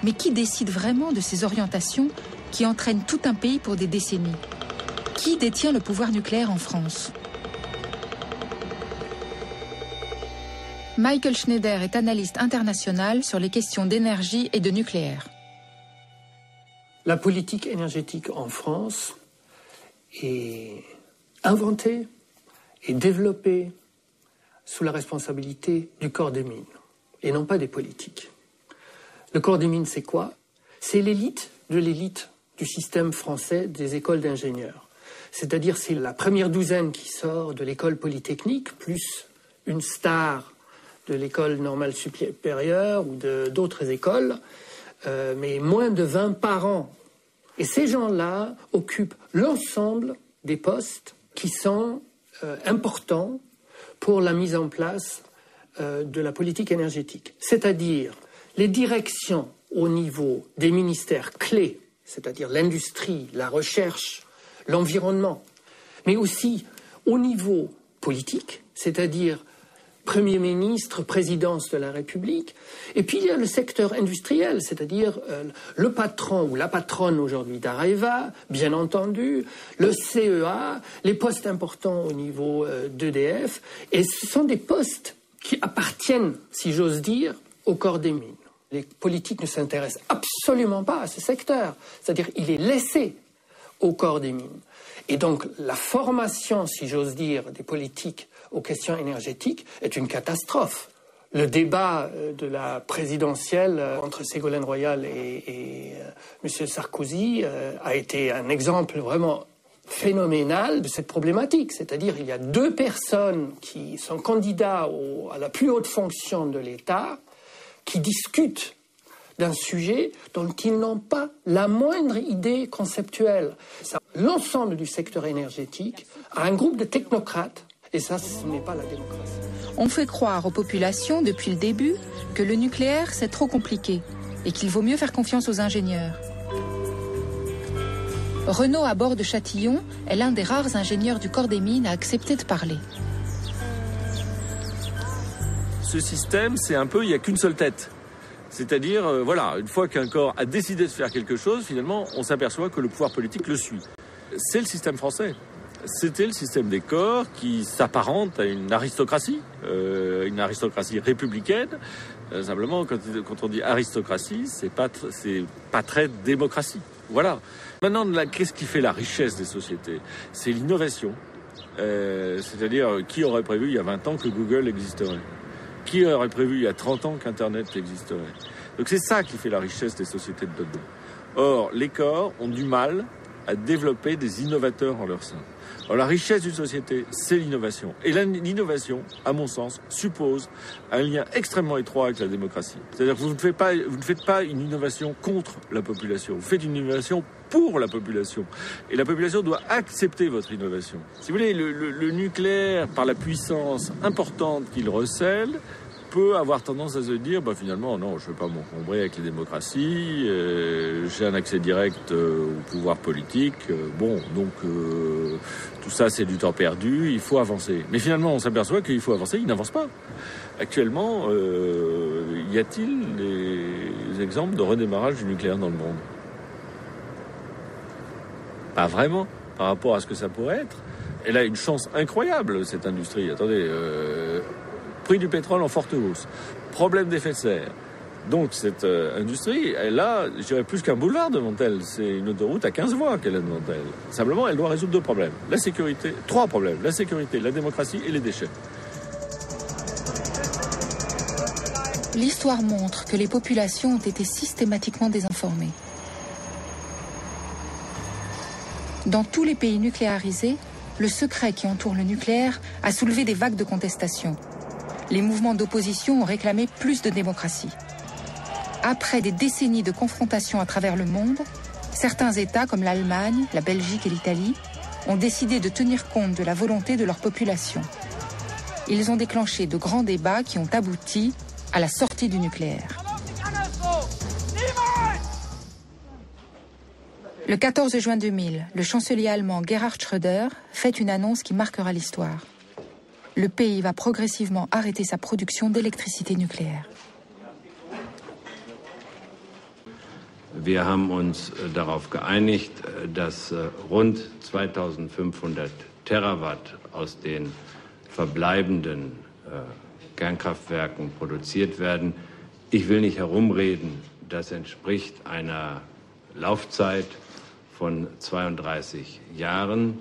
Mais qui décide vraiment de ces orientations qui entraînent tout un pays pour des décennies? Qui détient le pouvoir nucléaire en France? Michael Schneider est analyste international sur les questions d'énergie et de nucléaire. La politique énergétique en France est inventée et développée sous la responsabilité du corps des mines et non pas des politiques. Le corps des mines, c'est quoi? C'est l'élite de l'élite du système français des écoles d'ingénieurs. C'est-à-dire c'est la première douzaine qui sort de l'école polytechnique, plus une star de l'école normale supérieure ou d'autres écoles, mais moins de 20 par an. Et ces gens-là occupent l'ensemble des postes qui sont importants pour la mise en place de la politique énergétique. C'est-à-dire les directions au niveau des ministères clés, c'est-à-dire l'industrie, la recherche, l'environnement, mais aussi au niveau politique, c'est-à-dire Premier ministre, présidence de la République, et puis il y a le secteur industriel, c'est-à-dire le patron ou la patronne aujourd'hui d'Areva, bien entendu, le CEA, les postes importants au niveau d'EDF, et ce sont des postes qui appartiennent, si j'ose dire, au corps des mines. Les politiques ne s'intéressent absolument pas à ce secteur, c'est-à-dire il est laissé au corps des mines. Et donc la formation, si j'ose dire, des politiques aux questions énergétiques est une catastrophe. Le débat de la présidentielle entre Ségolène Royal et M. Sarkozy a été un exemple vraiment phénoménal de cette problématique. C'est-à-dire il y a deux personnes qui sont candidats à la plus haute fonction de l'État qui discutent d'un sujet dont ils n'ont pas la moindre idée conceptuelle. L'ensemble du secteur énergétique a un groupe de technocrates, et ça, ce n'est pas la démocratie. On fait croire aux populations depuis le début que le nucléaire, c'est trop compliqué et qu'il vaut mieux faire confiance aux ingénieurs. Renaud, à bord de Châtillon, est l'un des rares ingénieurs du corps des mines à accepter de parler. Ce système, c'est un peu, il n'y a qu'une seule tête. C'est-à-dire, voilà, une fois qu'un corps a décidé de faire quelque chose, finalement, on s'aperçoit que le pouvoir politique le suit. C'est le système français. C'était le système des corps qui s'apparente à une aristocratie républicaine. Simplement, quand on dit aristocratie, c'est pas très démocratie. Voilà. Maintenant, qu'est-ce qui fait la richesse des sociétés? C'est l'innovation. C'est-à-dire, qui aurait prévu il y a 20 ans que Google existerait? Qui aurait prévu il y a 30 ans qu'Internet existerait? Donc c'est ça qui fait la richesse des sociétés de demain. Or, les corps ont du mal à développer des innovateurs en leur sein. Alors, la richesse d'une société, c'est l'innovation. Et l'innovation, à mon sens, suppose un lien extrêmement étroit avec la démocratie. C'est-à-dire que vous ne faites pas une innovation contre la population. Vous faites une innovation pour la population. Et la population doit accepter votre innovation. Si vous voulez, le nucléaire, par la puissance importante qu'il recèle, peut avoir tendance à se dire, finalement, non, je ne veux pas m'encombrer avec les démocraties, j'ai un accès direct au pouvoir politique, tout ça c'est du temps perdu, il faut avancer. Mais finalement, on s'aperçoit qu'il faut avancer, il n'avance pas. Actuellement, y a-t-il des exemples de redémarrage du nucléaire dans le monde? Pas vraiment, par rapport à ce que ça pourrait être. Elle a une chance incroyable, cette industrie. Attendez, prix du pétrole en forte hausse, problème d'effet de serre. Donc cette industrie, elle a, je dirais, plus qu'un boulevard devant elle. C'est une autoroute à 15 voies qu'elle a devant elle. Simplement, elle doit résoudre trois problèmes. La sécurité, la démocratie et les déchets. L'histoire montre que les populations ont été systématiquement désinformées. Dans tous les pays nucléarisés, le secret qui entoure le nucléaire a soulevé des vagues de contestation. Les mouvements d'opposition ont réclamé plus de démocratie. Après des décennies de confrontation à travers le monde, certains États comme l'Allemagne, la Belgique et l'Italie ont décidé de tenir compte de la volonté de leur population. Ils ont déclenché de grands débats qui ont abouti à la sortie du nucléaire. Le 14 juin 2000, le chancelier allemand Gerhard Schröder fait une annonce qui marquera l'histoire. Le pays va progressivement arrêter sa production d'électricité nucléaire. Wir haben uns darauf geeinigt, dass rund 2500 Terawatt aus den verbleibenden Kernkraftwerken produziert werden. Ich will nicht herumreden. Das entspricht einer Laufzeit von 32 Jahren.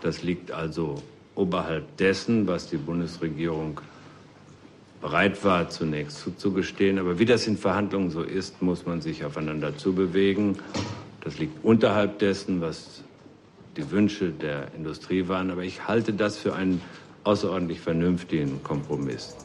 Das liegt also oberhalb dessen, was die Bundesregierung bereit war, zunächst zuzugestehen. Aber wie das in Verhandlungen so ist, muss man sich aufeinander zubewegen. Das liegt unterhalb dessen, was die Wünsche der Industrie waren. Aber ich halte das für einen außerordentlich vernünftigen Kompromiss.